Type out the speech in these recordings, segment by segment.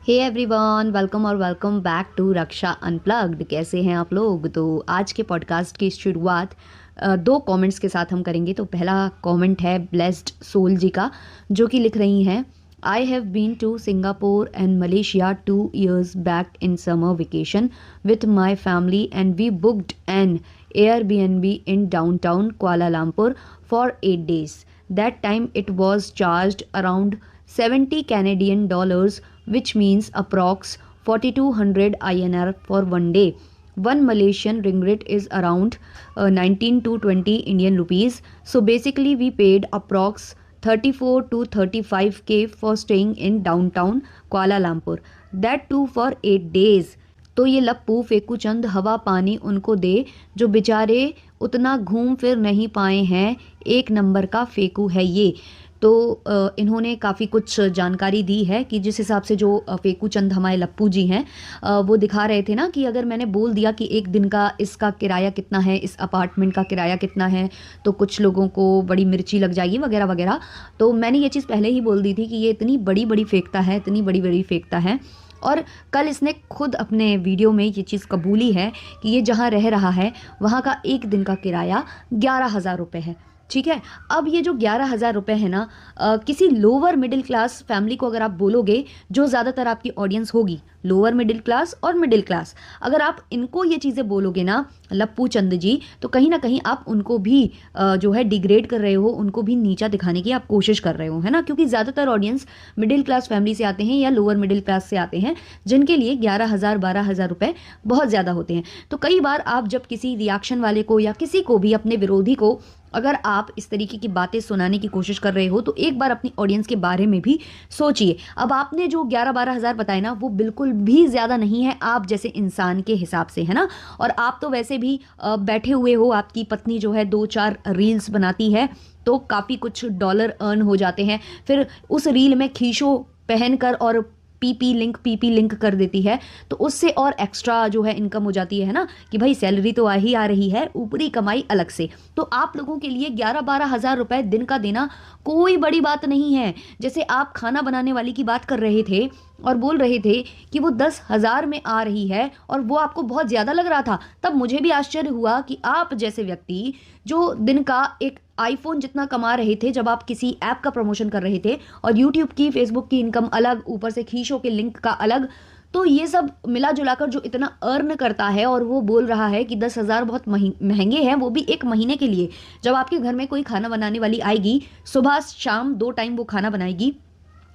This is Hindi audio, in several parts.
Hey everyone, welcome back to Raksha unplugged. कैसे हैं आप लोग? तो आज के पॉडकास्ट की शुरुआत दो कमेंट्स के साथ हम करेंगे। तो पहला कमेंट है ब्लेस्ड सोल जी का, जो कि लिख रही हैं, I have been to Singapore and Malaysia 2 years back in summer vacation with my family and we booked an Airbnb in downtown Kuala Lumpur for 8 days. That time it was charged around 70 Canadian dollars, which means approx 4200 INR for one day. One Malaysian ringgit is around 19 to 20 Indian rupees. So basically we paid approx 34 to 35K for staying in downtown Kuala Lumpur. That too for 8 days. तो ये लप्पू फेकू चंद हवा पानी उनको दे, जो बेचारे उतना घूम फिर नहीं पाए हैं। एक नंबर का फेकू है ये। तो इन्होंने काफ़ी कुछ जानकारी दी है कि जिस हिसाब से जो फेकू चंद हमारे लप्पू जी हैं, वो दिखा रहे थे ना कि अगर मैंने बोल दिया कि एक दिन का इसका किराया कितना है, इस अपार्टमेंट का किराया कितना है, तो कुछ लोगों को बड़ी मिर्ची लग जाएगी वगैरह वगैरह। तो मैंने ये चीज़ पहले ही बोल दी थी कि ये इतनी बड़ी बड़ी फेंकता है, इतनी बड़ी बड़ी फेंकता है। और कल इसने खुद अपने वीडियो में ये चीज़ कबूली है कि ये जहाँ रह रहा है वहाँ का एक दिन का किराया 11,000 रुपये है। ठीक है, अब ये जो 11,000 रुपये है ना, किसी लोअर मिडिल क्लास फैमिली को अगर आप बोलोगे, जो ज़्यादातर आपकी ऑडियंस होगी लोअर मिडिल क्लास और मिडिल क्लास, अगर आप इनको ये चीज़ें बोलोगे ना लप्पू चंद जी, तो कहीं ना कहीं आप उनको भी जो है डिग्रेड कर रहे हो, उनको भी नीचा दिखाने की आप कोशिश कर रहे हो, है ना। क्योंकि ज़्यादातर ऑडियंस मिडिल क्लास फैमिली से आते हैं या लोअर मिडिल क्लास से आते हैं, जिनके लिए 11,000 12,000 रुपये बहुत ज़्यादा होते हैं। तो कई बार आप जब किसी रिएक्शन वाले को या किसी को भी, अपने विरोधी को, अगर आप इस तरीके की बातें सुनाने की कोशिश कर रहे हो, तो एक बार अपनी ऑडियंस के बारे में भी सोचिए। अब आपने जो 11-12 हज़ार बताए ना, वो बिल्कुल भी ज़्यादा नहीं है आप जैसे इंसान के हिसाब से, है ना। और आप तो वैसे भी बैठे हुए हो, आपकी पत्नी जो है 2-4 रील्स बनाती है, तो काफ़ी कुछ डॉलर अर्न हो जाते हैं। फिर उस रील में खींचो पहनकर और पीपी लिंक कर देती है, तो उससे और एक्स्ट्रा जो है इनकम हो जाती है ना, कि भाई सैलरी तो आ रही है, ऊपरी कमाई अलग से। तो आप लोगों के लिए 11-12 हज़ार रुपए दिन का देना कोई बड़ी बात नहीं है। जैसे आप खाना बनाने वाली की बात कर रहे थे और बोल रहे थे कि वो 10,000 में आ रही है और वो आपको बहुत ज़्यादा लग रहा था, तब मुझे भी आश्चर्य हुआ कि आप जैसे व्यक्ति जो दिन का एक आईफोन जितना कमा रहे थे जब आप किसी ऐप का प्रमोशन कर रहे थे, और यूट्यूब की, फेसबुक की इनकम अलग, ऊपर से खींचों के लिंक का अलग, तो ये सब मिला जुलाकर जो इतना अर्न करता है, और वो बोल रहा है कि 10,000 बहुत महंगे हैं, वो भी एक महीने के लिए। जब आपके घर में कोई खाना बनाने वाली आएगी, सुबह शाम 2 टाइम वो खाना बनाएगी,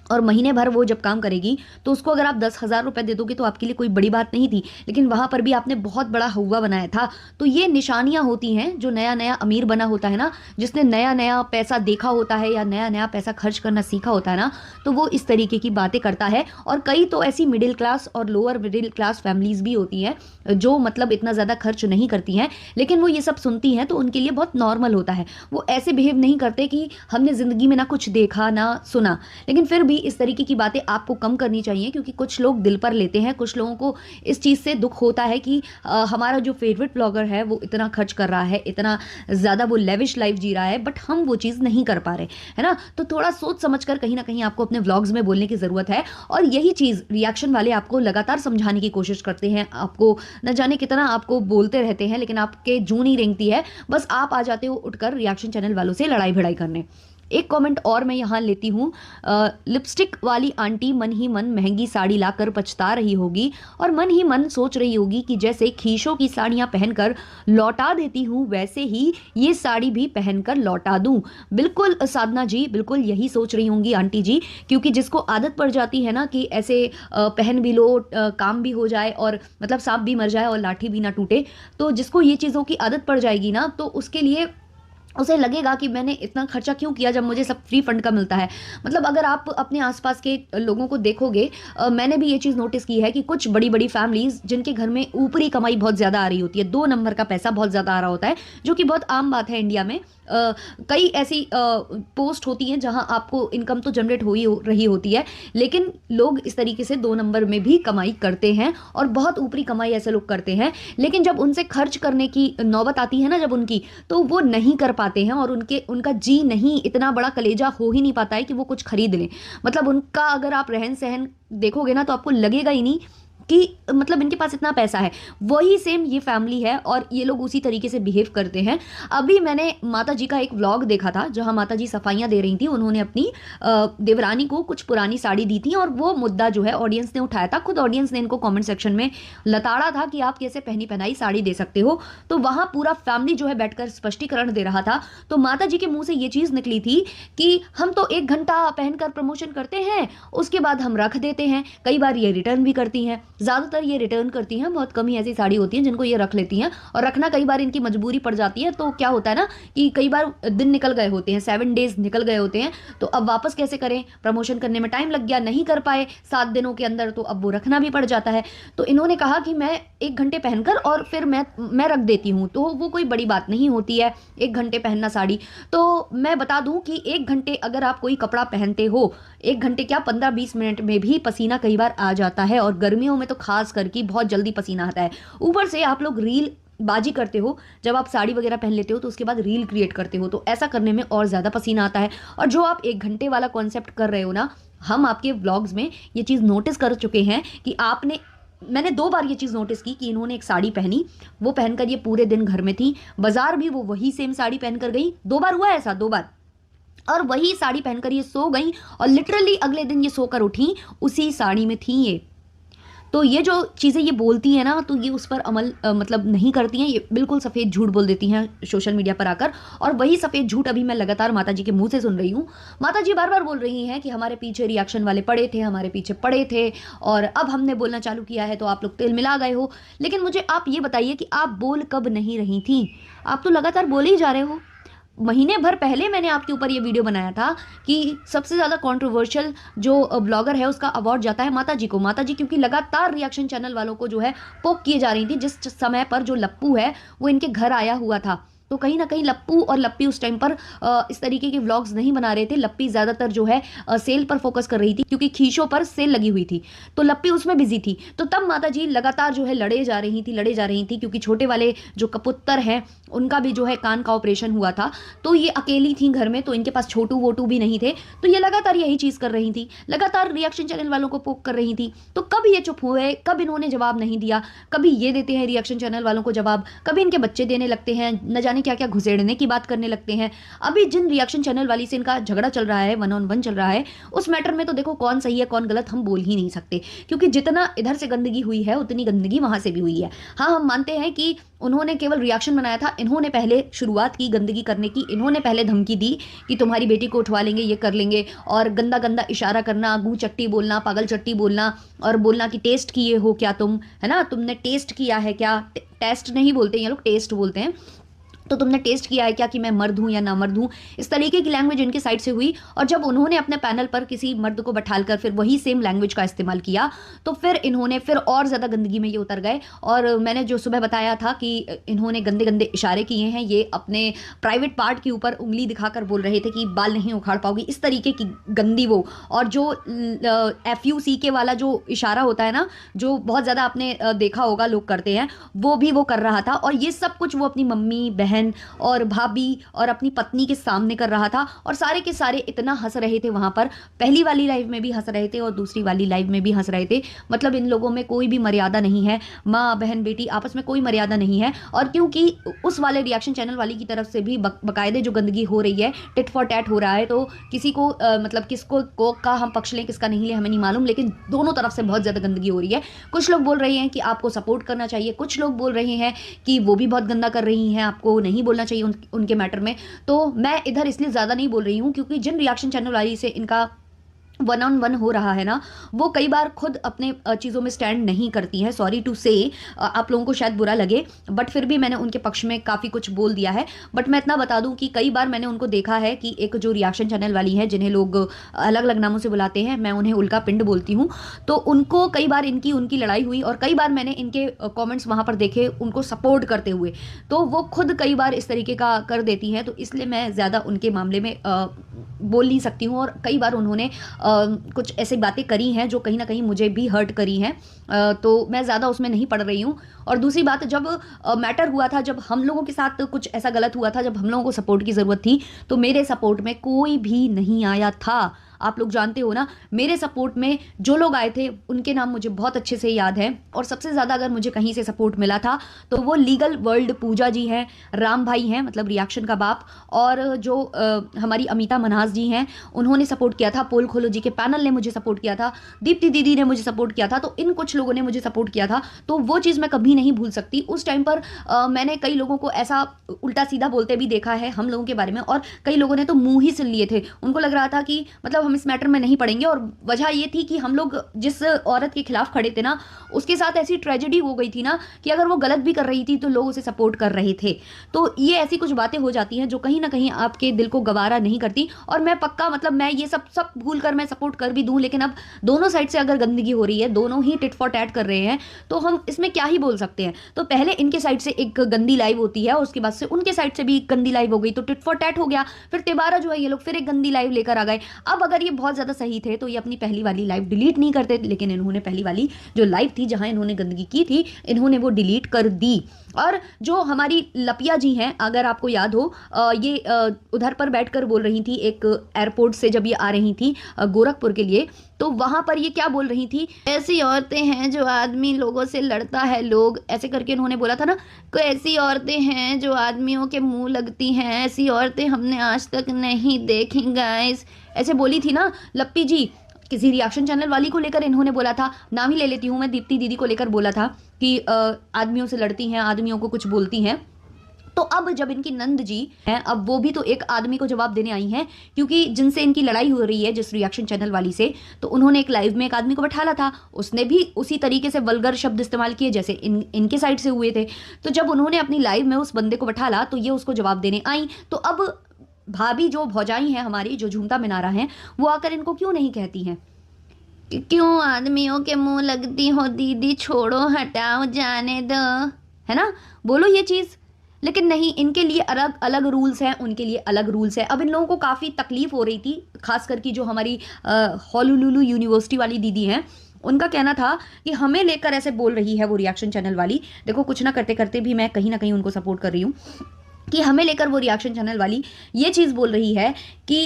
और महीने भर वो जब काम करेगी, तो उसको अगर आप 10,000 रुपये दे दोगे तो आपके लिए कोई बड़ी बात नहीं थी। लेकिन वहाँ पर भी आपने बहुत बड़ा हौवा बनाया था। तो ये निशानियाँ होती हैं, जो नया नया अमीर बना होता है ना, जिसने नया नया पैसा देखा होता है या नया नया पैसा खर्च करना सीखा होता है ना, तो वो इस तरीके की बातें करता है। और कई तो ऐसी मिडिल क्लास और लोअर मिडिल क्लास फैमिलीज़ भी होती हैं जो मतलब इतना ज़्यादा खर्च नहीं करती हैं, लेकिन वो ये सब सुनती हैं तो उनके लिए बहुत नॉर्मल होता है। वो ऐसे बिहेव नहीं करते कि हमने ज़िंदगी में ना कुछ देखा ना सुना। लेकिन फिर भी इस तरीके की बातें आपको कम करनी चाहिए, क्योंकि कुछ लोग दिल पर लेते हैं, कुछ लोगों को इस चीज़ से दुख होता है कि हमारा जो फेवरेट ब्लॉगर है वो इतना खर्च कर रहा है, इतना ज़्यादा वो लेविश लाइफ जी रहा है, बट हम वो चीज़ नहीं कर पा रहे, है ना। तो थोड़ा सोच समझ कर कहीं ना कहीं आपको अपने व्लॉग्स में बोलने की ज़रूरत है। और यही चीज़ रिएक्शन वाले आपको लगातार समझाने की कोशिश करते हैं, आपको न जाने कितना आपको बोलते रहते हैं, लेकिन आपके जूं नहीं रेंगती है। बस आप आ जाते हो उठकर रिएक्शन चैनल वालों से लड़ाई भिड़ाई करने। एक कमेंट और मैं यहाँ लेती हूँ, लिपस्टिक वाली आंटी मन ही मन महंगी साड़ी लाकर पछता रही होगी, और मन ही मन सोच रही होगी कि जैसे खीशों की साड़ियाँ पहनकर लौटा देती हूँ, वैसे ही ये साड़ी भी पहनकर लौटा दूँ। बिल्कुल साधना जी, बिल्कुल यही सोच रही होंगी आंटी जी, क्योंकि जिसको आदत पड़ जाती है ना कि ऐसे पहन भी लो, काम भी हो जाए, और मतलब सांप भी मर जाए और लाठी भी ना टूटे, तो जिसको ये चीज़ों की आदत पड़ जाएगी ना, तो उसके लिए उसे लगेगा कि मैंने इतना खर्चा क्यों किया जब मुझे सब फ्री फंड का मिलता है। मतलब अगर आप अपने आसपास के लोगों को देखोगे, मैंने भी ये चीज़ नोटिस की है कि कुछ बड़ी बड़ी फैमिलीज जिनके घर में ऊपरी कमाई बहुत ज़्यादा आ रही होती है, 2 नंबर का पैसा बहुत ज़्यादा आ रहा होता है, जो कि बहुत आम बात है इंडिया में। कई ऐसी पोस्ट होती हैं जहां आपको इनकम तो जनरेट हो रही होती है, लेकिन लोग इस तरीके से 2 नंबर में भी कमाई करते हैं, और बहुत ऊपरी कमाई ऐसे लोग करते हैं। लेकिन जब उनसे खर्च करने की नौबत आती है ना, जब उनकी, तो वो नहीं कर पाते आते हैं और उनका जी नहीं, इतना बड़ा कलेजा हो ही नहीं पाता है कि वो कुछ खरीद लें। मतलब उनका अगर आप रहन सहन देखोगे ना तो आपको लगेगा ही नहीं कि मतलब इनके पास इतना पैसा है। वही सेम ये फैमिली है और ये लोग उसी तरीके से बिहेव करते हैं। अभी मैंने माता जी का एक व्लॉग देखा था जहां माता जी सफाइयां दे रही थी। उन्होंने अपनी देवरानी को कुछ पुरानी साड़ी दी थी और वो मुद्दा जो है ऑडियंस ने उठाया था। खुद ऑडियंस ने इनको कमेंट सेक्शन में लताड़ा था कि आप कैसे पहनी पहनाई साड़ी दे सकते हो। तो वहां पूरा फैमिली जो है बैठकर स्पष्टीकरण दे रहा था। तो माता जी के मुंह से ये चीज निकली थी कि हम तो 1 घंटा पहनकर प्रमोशन करते हैं, उसके बाद हम रख देते हैं। कई बार ये रिटर्न भी करती हैं, ज़्यादातर ये रिटर्न करती हैं, बहुत कम ही ऐसी साड़ी होती हैं जिनको ये रख लेती हैं। और रखना कई बार इनकी मजबूरी पड़ जाती है। तो क्या होता है ना कि कई बार दिन निकल गए होते हैं, 7 डेज निकल गए होते हैं, तो अब वापस कैसे करें, प्रमोशन करने में टाइम लग गया, नहीं कर पाए 7 दिनों के अंदर, तो अब वो रखना भी पड़ जाता है। तो इन्होंने कहा कि मैं 1 घंटे पहनकर और फिर मैं रख देती हूँ, तो वो कोई बड़ी बात नहीं होती है 1 घंटे पहनना साड़ी। तो मैं बता दूं कि 1 घंटे अगर आप कोई कपड़ा पहनते हो, 1 घंटे क्या 15-20 मिनट में भी पसीना कई बार आ जाता है। और गर्मियों में तो खास करके बहुत जल्दी पसीना आता है। ऊपर से आप लोग रील बाजी करते हो, जब आप साड़ी वगैरह पहन लेते हो तो उसके बाद रील क्रिएट करते हो, तो ऐसा करने में और ज़्यादा पसीना आता है। और जो आप 1 घंटे वाला कॉन्सेप्ट कर रहे हो ना, हम आपके व्लॉग्स में ये चीज़ नोटिस कर चुके हैं कि मैंने 2 बार ये चीज़ नोटिस की कि इन्होंने एक साड़ी पहनी, वो पहनकर ये पूरे दिन घर में थी, बाजार भी वो वही सेम साड़ी पहनकर गई। 2 बार हुआ ऐसा, 2 बार। और वही साड़ी पहनकर ये सो गई और लिटरली अगले दिन ये सोकर उठी उसी साड़ी में थी ये। तो ये जो चीज़ें ये बोलती हैं ना, तो ये उस पर अमल मतलब नहीं करती हैं, ये बिल्कुल सफ़ेद झूठ बोल देती हैं सोशल मीडिया पर आकर। और वही सफ़ेद झूठ अभी मैं लगातार माता जी के मुंह से सुन रही हूँ। माता जी बार बार बोल रही हैं कि हमारे पीछे रिएक्शन वाले पड़े थे, हमारे पीछे पड़े थे, और अब हमने बोलना चालू किया है तो आप लोग तेल मिला गए हो। लेकिन मुझे आप ये बताइए कि आप बोल कब नहीं रही थी? आप तो लगातार बोले ही जा रहे हो। महीने भर पहले मैंने आपके ऊपर ये वीडियो बनाया था कि सबसे ज़्यादा कंट्रोवर्शियल जो ब्लॉगर है उसका अवार्ड जाता है माता जी को। माता जी क्योंकि लगातार रिएक्शन चैनल वालों को जो है पोक किए जा रही थी, जिस समय पर जो लप्पू है वो इनके घर आया हुआ था। तो कहीं ना कहीं लप्पू और लप्पी उस टाइम पर इस तरीके के व्लॉग्स नहीं बना रहे थे। लप्पी ज़्यादातर जो है सेल पर फोकस कर रही थी क्योंकि खींचों पर सेल लगी हुई थी, तो लप्पी उसमें बिजी थी। तो तब माता जी लगातार जो है लड़े जा रही थी क्योंकि छोटे वाले जो कपुत्तर हैं उनका भी जो है कान का ऑपरेशन हुआ था। तो ये अकेली थी घर में, तो इनके पास छोटू वोटू भी नहीं थे, तो ये लगातार यही चीज़ कर रही थी, लगातार रिएक्शन चैनल वालों को पोक कर रही थी। तो कब ये चुप हुए, कब इन्होंने जवाब नहीं दिया? कभी ये देते हैं रिएक्शन चैनल वालों को जवाब, कभी इनके बच्चे देने लगते हैं, न जाने क्या क्या घुसेड़ने की बात करने लगते हैं। अभी जिन रिएक्शन चैनल वाली से इनका झगड़ा चल रहा है, 1-on-1 चल रहा है, उस मैटर में तो देखो कौन सही है कौन गलत हम बोल ही नहीं सकते, क्योंकि जितना इधर से गंदगी हुई है उतनी गंदगी वहां से भी हुई है। हाँ, हम मानते हैं कि उन्होंने केवल रिएक्शन बनाया था, इन्होंने पहले शुरुआत की गंदगी करने की, इन्होंने पहले धमकी दी कि तुम्हारी बेटी को उठवा लेंगे, ये कर लेंगे, और गंदा गंदा इशारा करना, गू चट्टी बोलना, पागल चट्टी बोलना, और बोलना कि टेस्ट किए हो क्या तुम, है ना, तुमने टेस्ट किया है क्या। टेस्ट नहीं बोलते ये लोग, टेस्ट बोलते हैं। तो तुमने टेस्ट किया है क्या कि मैं मर्द हूं या ना मर्द हूं, इस तरीके की लैंग्वेज इनकी साइड से हुई। और जब उन्होंने अपने पैनल पर किसी मर्द को बैठालकर फिर वही सेम लैंग्वेज का इस्तेमाल किया, तो फिर इन्होंने फिर और ज़्यादा गंदगी में ये उतर गए। और मैंने जो सुबह बताया था कि इन्होंने गंदे गंदे इशारे किए हैं, ये अपने प्राइवेट पार्ट के ऊपर उंगली दिखाकर बोल रहे थे कि बाल नहीं उखाड़ पाओगी, इस तरीके की गंदी वो। और जो FUCK वाला जो इशारा होता है ना, जो बहुत ज़्यादा आपने देखा होगा लोग करते हैं, वो भी वो कर रहा था। और ये सब कुछ वो अपनी मम्मी, बहन और भाभी और अपनी पत्नी के सामने कर रहा था। और सारे के सारे इतना हंस रहे थे वहां पर, पहली वाली लाइव में भी हंस रहे थे और दूसरी वाली लाइव में भी हंस रहे थे। मतलब इन लोगों में कोई भी मर्यादा नहीं है, माँ बहन बेटी आपस में कोई मर्यादा नहीं है। और क्योंकि उस वाले रिएक्शन चैनल वाली की तरफ से भी बकायदे जो गंदगी हो रही है, टिट फॉर टैट हो रहा है, तो किसी को मतलब किसको का हम पक्ष लें किसका नहीं लें हमें नहीं मालूम, लेकिन दोनों तरफ से बहुत ज़्यादा गंदगी हो रही है। कुछ लोग बोल रहे हैं कि आपको सपोर्ट करना चाहिए, कुछ लोग बोल रहे हैं कि वो भी बहुत गंदा कर रही हैं, आपको नहीं बोलना चाहिए उनके मैटर में। तो मैं इधर इसलिए ज़्यादा नहीं बोल रही हूँ क्योंकि जिन रिएक्शन चैनल वाली से इनका 1-on-1 हो रहा है ना, वो कई बार खुद अपने चीज़ों में स्टैंड नहीं करती हैं। सॉरी टू से, आप लोगों को शायद बुरा लगे, बट फिर भी मैंने उनके पक्ष में काफ़ी कुछ बोल दिया है। बट मैं इतना बता दूं कि कई बार मैंने उनको देखा है कि एक जो रिएक्शन चैनल वाली है, जिन्हें लोग अलग अलग नामों से बुलाते हैं, मैं उन्हें उल्का पिंड बोलती हूँ, तो उनको कई बार उनकी लड़ाई हुई और कई बार मैंने इनके कॉमेंट्स वहाँ पर देखे उनको सपोर्ट करते हुए, तो वो खुद कई बार इस तरीके का कर देती हैं। तो इसलिए मैं ज़्यादा उनके मामले में बोल नहीं सकती हूँ। और कई बार उन्होंने कुछ ऐसी बातें करी हैं जो कहीं ना कहीं मुझे भी हर्ट करी हैं, तो मैं ज़्यादा उसमें नहीं पड़ रही हूँ। और दूसरी बात, जब मैटर हुआ था, जब हम लोगों के साथ कुछ ऐसा गलत हुआ था, जब हम लोगों को सपोर्ट की ज़रूरत थी, तो मेरे सपोर्ट में कोई भी नहीं आया था। आप लोग जानते हो ना, मेरे सपोर्ट में जो लोग आए थे उनके नाम मुझे बहुत अच्छे से याद है। और सबसे ज़्यादा अगर मुझे कहीं से सपोर्ट मिला था तो वो लीगल वर्ल्ड पूजा जी हैं, राम भाई हैं, मतलब रिएक्शन का बाप, और जो हमारी अमिता मन्हास जी हैं, उन्होंने सपोर्ट किया था। पोल खोलो जी के पैनल ने मुझे सपोर्ट किया था, दीप्ति दीदी ने मुझे सपोर्ट किया था, तो इन कुछ लोगों ने मुझे सपोर्ट किया था। तो वो चीज़ मैं कभी नहीं भूल सकती। उस टाइम पर मैंने कई लोगों को ऐसा उल्टा सीधा बोलते भी देखा है हम लोगों के बारे में, और कई लोगों ने तो मुंह ही सिल लिए थे। उनको लग रहा था कि मतलब हम इस मैटर में नहीं पड़ेंगे, और वजह ये थी कि हम लोग जिस औरत के खिलाफ खड़े थे ना, उसके साथ ऐसी ट्रेजेडी हो गई थी ना कि अगर वो गलत भी कर रही थी तो लोग उसे सपोर्ट कर रहे थे। तो ये ऐसी कुछ बातें हो जाती हैं जो कहीं ना कहीं आपके दिल को गवारा नहीं करती। और मैं पक्का, मतलब मैं ये सब सब भूल कर मैं सपोर्ट कर भी दूं, लेकिन अब दोनों साइड से अगर गंदगी हो रही है, दोनों ही टिट फॉर टैट कर रहे हैं, तो हम इसमें क्या ही बोल सकते हैं। तो पहले इनके साइड से एक गंदी लाइव होती है और उसके बाद से उनके साइड से भी एक गंदी लाइव हो गई, तो टिट फॉर टैट हो गया। फिर तिबारा जो है, ये लोग फिर एक गंदी लाइव लेकर आ गए। अब अगर ये बहुत ज्यादा सही थे तो ये अपनी पहली वाली लाइव डिलीट नहीं करते, लेकिन इन्होंने पहली वाली जो लाइव थी जहां इन्होंने गंदगी की थी, इन्होंने वो डिलीट कर दी। और जो हमारी लपिया जी हैं, अगर आपको याद हो, ये उधर पर बैठकर बोल रही थी एक एयरपोर्ट से, जब ये आ रही थी गोरखपुर के लिए, तो वहां पर ये क्या बोल रही थी, ऐसी औरतें हैं जो आदमी लोगों से लड़ता है, लोग ऐसे करके इन्होंने बोला था ना, कोई ऐसी औरतें हैं जो आदमियों के मुंह लगती हैं, ऐसी औरतें हमने आज तक नहीं देखी गाइस, ऐसे बोली थी ना लप्पी जी। किसी रिएक्शन चैनल वाली को लेकर इन्होंने बोला था, नाम ही ले लेती हूँ मैं, दीप्ति दीदी को लेकर बोला था कि आदमियों से लड़ती हैं, आदमियों को कुछ बोलती हैं। तो अब जब इनकी नंद जी हैं, अब वो भी तो एक आदमी को जवाब देने आई हैं, क्योंकि जिनसे इनकी लड़ाई हो रही है, जिस रिएक्शन चैनल वाली से, तो उन्होंने एक लाइव में एक आदमी को बैठाला था, उसने भी उसी तरीके से वल्गर शब्द इस्तेमाल किए जैसे इनके साइड से हुए थे। तो जब उन्होंने अपनी लाइव में उस बंदे को बैठाला तो ये उसको जवाब देने आई। तो अब भाभी जो भौजाई हैं हमारी, जो झूमता मिनारा हैं, वो आकर इनको क्यों नहीं कहती हैं कि क्यों आदमियों के मुंह लगती हो दीदी, छोड़ो हटाओ जाने दो, है ना, बोलो ये चीज़। लेकिन नहीं, इनके लिए अलग अलग रूल्स हैं, उनके लिए अलग रूल्स हैं। अब इन लोगों को काफ़ी तकलीफ हो रही थी, खास करके जो हमारी हॉलुलुलु यूनिवर्सिटी वाली दीदी हैं, उनका कहना था कि हमें लेकर ऐसे बोल रही है वो रिएक्शन चैनल वाली। देखो, कुछ ना करते करते भी मैं कहीं ना कहीं उनको सपोर्ट कर रही हूँ, कि हमें लेकर वो रिएक्शन चैनल वाली ये चीज़ बोल रही है कि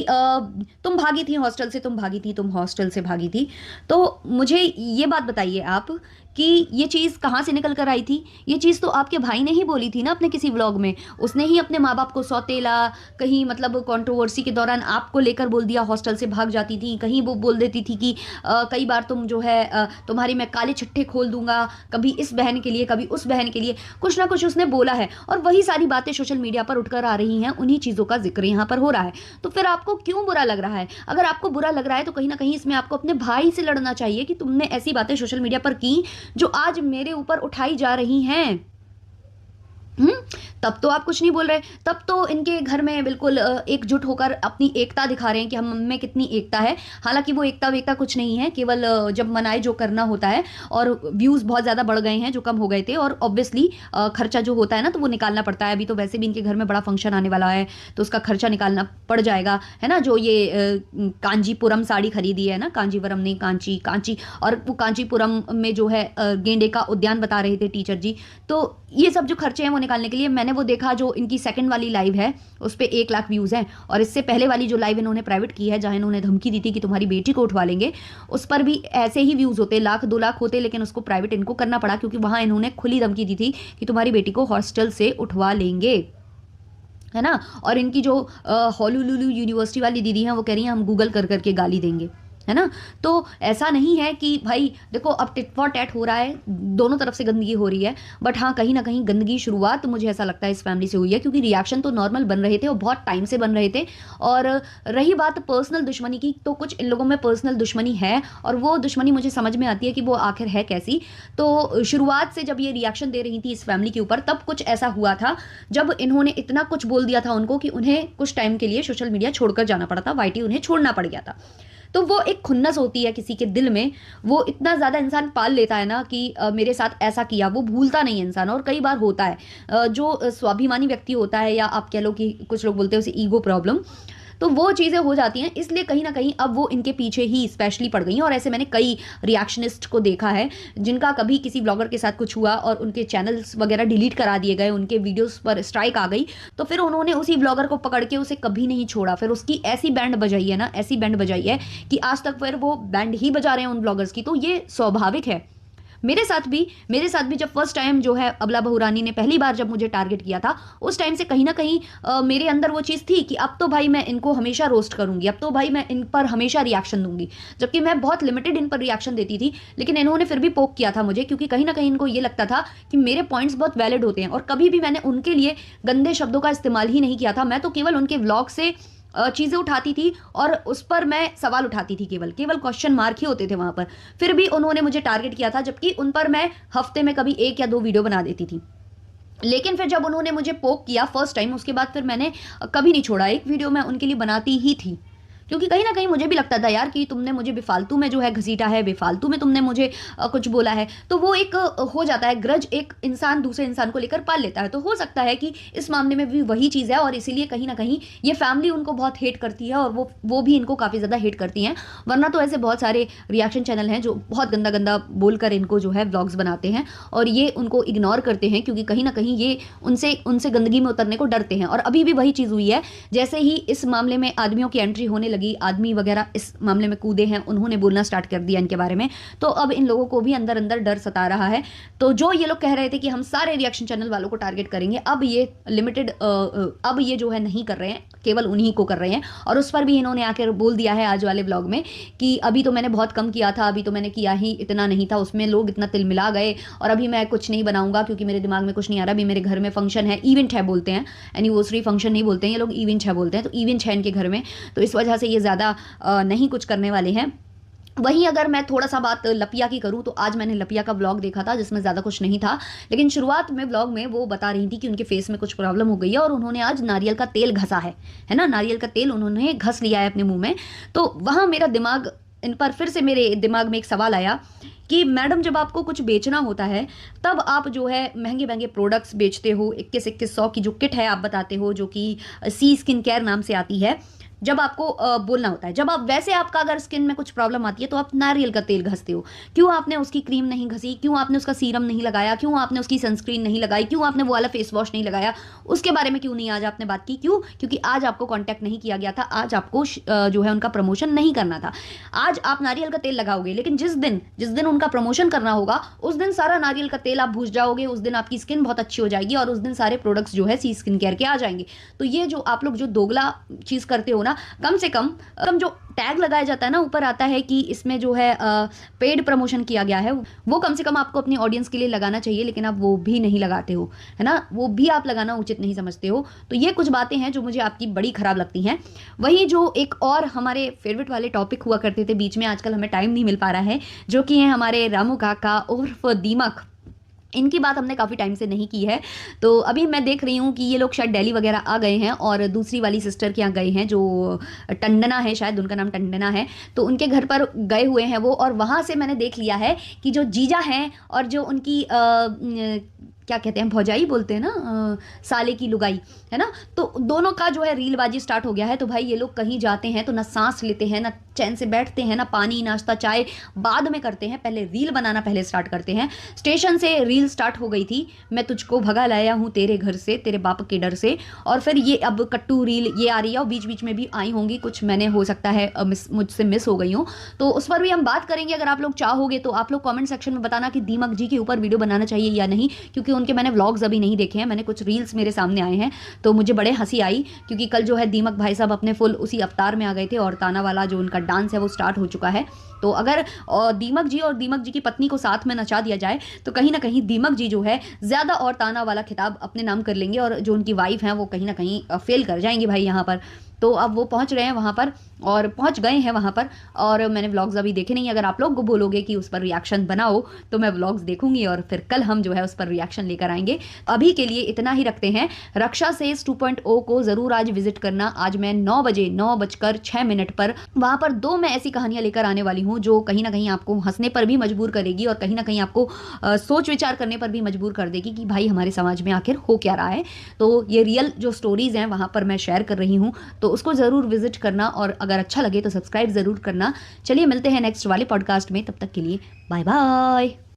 तुम भागी थी हॉस्टल से, तुम भागी थी, तुम हॉस्टल से भागी थी। तो मुझे ये बात बताइए आप कि ये चीज़ कहाँ से निकल कर आई थी। ये चीज़ तो आपके भाई ने ही बोली थी ना अपने किसी व्लॉग में, उसने ही अपने माँ बाप को सौतेला, कहीं मतलब कंट्रोवर्सी के दौरान आपको लेकर बोल दिया हॉस्टल से भाग जाती थी, कहीं वो बोल देती थी कि कई बार तुम जो है तुम्हारी मैं काले छट्टे खोल दूंगा, कभी इस बहन के लिए, कभी उस बहन के लिए, कुछ ना कुछ उसने बोला है। और वही सारी बातें सोशल मीडिया पर उठकर आ रही हैं, उन्हीं चीज़ों का जिक्र यहाँ पर हो रहा है। तो फिर आपको क्यों बुरा लग रहा है? अगर आपको बुरा लग रहा है तो कहीं ना कहीं इसमें आपको अपने भाई से लड़ना चाहिए कि तुमने ऐसी बातें सोशल मीडिया पर की जो आज मेरे ऊपर उठाई जा रही हैं। तब तो आप कुछ नहीं बोल रहे, तब तो इनके घर में बिल्कुल एकजुट होकर अपनी एकता दिखा रहे हैं कि हम में कितनी एकता है। हालांकि वो एकता वेकता कुछ नहीं है, केवल जब मनाए जो करना होता है, और व्यूज़ बहुत ज़्यादा बढ़ गए हैं जो कम हो गए थे, और ऑब्वियसली खर्चा जो होता है ना तो वो निकालना पड़ता है। अभी तो वैसे भी इनके घर में बड़ा फंक्शन आने वाला है तो उसका खर्चा निकालना पड़ जाएगा, है ना। जो ये कांजीपुरम साड़ी खरीदी है ना, कांजीवरम नहीं, कांची कांची, और वो कांचीपुरम में जो है गेंडे का उद्यान बता रहे थे टीचर जी, तो ये सब जो खर्चे हैं वो निकालने के लिए मैंने वो देखा, जो इनकी सेकंड वाली लाइव है उस पर 1 लाख व्यूज़ हैं, और इससे पहले वाली जो लाइव इन्होंने प्राइवेट की है जहां इन्होंने धमकी दी थी कि तुम्हारी बेटी को उठवा लेंगे, उस पर भी ऐसे ही व्यूज़ होते, 1 लाख 2 लाख होते, लेकिन उसको प्राइवेट इनको करना पड़ा क्योंकि वहां इन्होंने खुली धमकी दी थी कि तुम्हारी बेटी को हॉस्टल से उठवा लेंगे, है ना। और इनकी जो हॉलुलुलु यूनिवर्सिटी वाली दीदी हैं वो कह रही हैं हम गूगल कर करके गाली देंगे, है ना। तो ऐसा नहीं है कि भाई देखो अब टिट फॉर टैट हो रहा है, दोनों तरफ से गंदगी हो रही है, बट हाँ कहीं ना कहीं गंदगी शुरुआत तो मुझे ऐसा लगता है इस फैमिली से हुई है, क्योंकि रिएक्शन तो नॉर्मल बन रहे थे और बहुत टाइम से बन रहे थे। और रही बात पर्सनल दुश्मनी की, तो कुछ इन लोगों में पर्सनल दुश्मनी है, और वो दुश्मनी मुझे समझ में आती है कि वो आखिर है कैसी। तो शुरुआत से जब ये रिएक्शन दे रही थी इस फैमिली के ऊपर, तब कुछ ऐसा हुआ था जब इन्होंने इतना कुछ बोल दिया था उनको कि उन्हें कुछ टाइम के लिए सोशल मीडिया छोड़कर जाना पड़ा था, वाईटी उन्हें छोड़ना पड़ गया था। तो वो एक खुन्नस होती है किसी के दिल में, वो इतना ज़्यादा इंसान पाल लेता है ना कि मेरे साथ ऐसा किया, वो भूलता नहीं है इंसान। और कई बार होता है जो स्वाभिमानी व्यक्ति होता है, या आप कह लो कि कुछ लोग बोलते हैं उसे ईगो प्रॉब्लम, तो वो चीज़ें हो जाती हैं, इसलिए कहीं ना कहीं अब वो इनके पीछे ही स्पेशली पड़ गई हैं। और ऐसे मैंने कई रिएक्शनिस्ट को देखा है जिनका कभी किसी ब्लॉगर के साथ कुछ हुआ और उनके चैनल्स वगैरह डिलीट करा दिए गए, उनके वीडियोस पर स्ट्राइक आ गई, तो फिर उन्होंने उसी ब्लॉगर को पकड़ के उसे कभी नहीं छोड़ा, फिर उसकी ऐसी बैंड बजाई है ना, ऐसी बैंड बजाई है कि आज तक फिर वो बैंड ही बजा रहे हैं उन ब्लॉगर्स की। तो ये स्वाभाविक है। मेरे साथ भी जब फर्स्ट टाइम जो है अबला बहुरानी ने पहली बार जब मुझे टारगेट किया था, उस टाइम से कहीं ना कहीं मेरे अंदर वो चीज़ थी कि अब तो भाई मैं इनको हमेशा रोस्ट करूंगी, अब तो भाई मैं इन पर हमेशा रिएक्शन दूंगी, जबकि मैं बहुत लिमिटेड इन पर रिएक्शन देती थी। लेकिन इन्होंने फिर भी पोक किया था मुझे, क्योंकि कहीं ना कहीं इनको ये लगता था कि मेरे पॉइंट्स बहुत वैलिड होते हैं। और कभी भी मैंने उनके लिए गंदे शब्दों का इस्तेमाल ही नहीं किया था, मैं तो केवल उनके व्लॉग से चीज़ें उठाती थी और उस पर मैं सवाल उठाती थी, केवल केवल क्वेश्चन मार्क ही होते थे वहाँ पर। फिर भी उन्होंने मुझे टारगेट किया था, जबकि उन पर मैं हफ्ते में कभी 1 या 2 वीडियो बना देती थी। लेकिन फिर जब उन्होंने मुझे पोक किया फर्स्ट टाइम, उसके बाद फिर मैंने कभी नहीं छोड़ा, एक वीडियो मैं उनके लिए बनाती ही थी। क्योंकि कहीं ना कहीं मुझे भी लगता था यार कि तुमने मुझे बेफालतू में जो है घसीटा है, बेफालतू में तुमने मुझे कुछ बोला है। तो वो एक हो जाता है ग्रज, एक इंसान दूसरे इंसान को लेकर पाल लेता है। तो हो सकता है कि इस मामले में भी वही चीज़ है, और इसीलिए कहीं ना कहीं ये फैमिली उनको बहुत हेट करती है और वो भी इनको काफ़ी ज़्यादा हेट करती हैं। वरना तो ऐसे बहुत सारे रिएक्शन चैनल हैं जो बहुत गंदा गंदा बोलकर इनको जो है व्लॉग्स बनाते हैं, और ये उनको इग्नोर करते हैं, क्योंकि कहीं ना कहीं ये उनसे उनसे गंदगी में उतरने को डरते हैं। और अभी भी वही चीज़ हुई है, जैसे ही इस मामले में आदमियों की एंट्री होने लगी, आदमी वगैरह इस मामले में कूदे हैं, उन्होंने बोलना स्टार्ट कर दिया इनके बारे में, तो अब इन लोगों को भी अंदर अंदर डर सता रहा है। तो जो ये लोग कह रहे थे कि हम सारे रिएक्शन चैनल वालों को टारगेट करेंगे, अब ये लिमिटेड अब ये जो है नहीं कर रहे हैं, केवल उन्हीं को कर रहे हैं। और उस पर भी इन्होंने आकर बोल दिया है आज वाले ब्लॉग में कि अभी तो मैंने बहुत कम किया था, अभी तो मैंने किया ही इतना नहीं था, उसमें लोग इतना तिल मिला गए, और अभी मैं कुछ नहीं बनाऊंगा क्योंकि मेरे दिमाग में कुछ नहीं आ रहा। अभी मेरे घर में फंक्शन है, इवेंट है बोलते हैं, एनिवर्सरी फंक्शन नहीं बोलते हैं ये लोग, इवेंट है बोलते हैं। तो इवेंट है इनके घर में, तो इस वजह से ये ज़्यादा नहीं कुछ करने वाले हैं। वहीं अगर मैं थोड़ा सा बात लपिया की करूं, तो आज मैंने लपिया का व्लॉग देखा था जिसमें ज़्यादा कुछ नहीं था, लेकिन शुरुआत में व्लॉग में वो बता रही थी कि उनके फेस में कुछ प्रॉब्लम हो गई है और उन्होंने आज नारियल का तेल घसा है ना, नारियल का तेल उन्होंने घस लिया है अपने मुंह में। तो वहाँ मेरा दिमाग, इन पर फिर से मेरे दिमाग में एक सवाल आया कि मैडम जब आपको कुछ बेचना होता है तब आप जो है महंगे महंगे प्रोडक्ट्स बेचते हो, 21-2100 की जो किट है आप बताते हो, जो कि सी स्किन केयर नाम से आती है, जब आपको बोलना होता है। जब आप वैसे आपका अगर स्किन में कुछ प्रॉब्लम आती है तो आप नारियल का तेल घसते हो, क्यों आपने उसकी क्रीम नहीं घसी, क्यों आपने उसका सीरम नहीं लगाया, क्यों आपने उसकी सनस्क्रीन नहीं लगाई, क्यों आपने वो वाला फेस वॉश नहीं लगाया, उसके बारे में क्यों नहीं आज आपने बात की? क्यों? क्योंकि आज आपको कांटेक्ट नहीं किया गया था, आज आपको जो है उनका प्रमोशन नहीं करना था। आज आप नारियल का तेल लगाओगे, लेकिन जिस दिन उनका प्रमोशन करना होगा उस दिन सारा नारियल का तेल आप भूल जाओगे, उस दिन आपकी स्किन बहुत अच्छी हो जाएगी और उस दिन सारे प्रोडक्ट्स जो है सी स्किन केयर के आ जाएंगे। तो ये जो आप लोग जो दोगला चीज़ करते हो ना, कम से कम जो टैग लगाया जाता है ना, ऊपर आता है कि इसमें जो है पेड प्रमोशन किया गया है, वो कम से कम आपको अपनी ऑडियंस के लिए लगाना चाहिए, लेकिन आप वो भी नहीं लगाते हो, है ना, वो भी आप लगाना उचित नहीं समझते हो। तो ये कुछ बातें हैं जो मुझे आपकी बड़ी खराब लगती हैं। वहीं जो एक और हमारे फेवरेट वाले टॉपिक हुआ करते थे बीच में, आजकल हमें टाइम नहीं मिल पा रहा है, जो कि है हमारे रामू काका उर्फ दीमक। इनकी बात हमने काफ़ी टाइम से नहीं की है, तो अभी मैं देख रही हूँ कि ये लोग शायद दिल्ली वगैरह आ गए हैं और दूसरी वाली सिस्टर के यहाँ गए हैं, जो टंडना है, शायद उनका नाम टंडना है, तो उनके घर पर गए हुए हैं वो। और वहाँ से मैंने देख लिया है कि जो जीजा हैं और जो उनकी क्या कहते हैं, भौजाई बोलते हैं ना, साले की लुगाई, है ना, तो दोनों का जो है रीलबाजी स्टार्ट हो गया है। तो भाई ये लोग कहीं जाते हैं तो ना सांस लेते हैं, ना चैन से बैठते हैं, ना पानी नाश्ता चाय बाद में करते हैं, पहले रील बनाना पहले स्टार्ट करते हैं। स्टेशन से रील स्टार्ट हो गई थी, मैं तुझको भगा लाया हूँ तेरे घर से, तेरे बाप के डर से, और फिर ये अब कट्टू रील ये आ रही है, और बीच बीच में भी आई होंगी कुछ, मैंने हो सकता है मुझसे मिस हो गई हूँ, तो उस पर भी हम बात करेंगे। अगर आप लोग चाहोगे तो आप लोग कमेंट सेक्शन में बताना कि दीमक जी के ऊपर वीडियो बनाना चाहिए या नहीं, क्योंकि उनके मैंने व्लॉग्स अभी नहीं देखे हैं, मैंने कुछ रील्स मेरे सामने आए हैं, तो मुझे बड़े हंसी आई, क्योंकि कल जो है दीमक भाई साहब अपने फुल उसी अवतार में आ गए थे, और ताना वाला जो उनका डांस है वो स्टार्ट हो चुका है। तो अगर दीमक जी और दीमक जी की पत्नी को साथ में नचा दिया जाए तो कहीं ना कहीं दीमक जी जो है ज़्यादा और ताना वाला खिताब अपने नाम कर लेंगे, और जो उनकी वाइफ हैं वो कहीं ना कहीं फेल कर जाएंगी भाई यहाँ पर। तो अब वो पहुंच रहे हैं वहाँ पर, और पहुंच गए हैं वहाँ पर, और मैंने व्लॉग्स अभी देखे नहीं। अगर आप लोग बोलोगे कि उस पर रिएक्शन बनाओ तो मैं व्लॉग्स देखूंगी और फिर कल हम जो है उस पर रिएक्शन लेकर आएंगे। अभी के लिए इतना ही रखते हैं। रक्षा सेज 2.0 को ज़रूर आज विजिट करना। आज मैं 9 बजे 9:06 पर वहाँ पर 2 मैं ऐसी कहानियाँ लेकर आने वाली हूँ जो कहीं ना कहीं आपको हंसने पर भी मजबूर करेगी और कहीं ना कहीं आपको सोच विचार करने पर भी मजबूर कर देगी कि भाई हमारे समाज में आखिर हो क्या रहा है। तो ये रियल जो स्टोरीज़ हैं वहाँ पर मैं शेयर कर रही हूँ, तो उसको ज़रूर विजिट करना, और अगर अच्छा लगे तो सब्सक्राइब ज़रूर करना। चलिए मिलते हैं नेक्स्ट वाले पॉडकास्ट में, तब तक के लिए बाय बाय।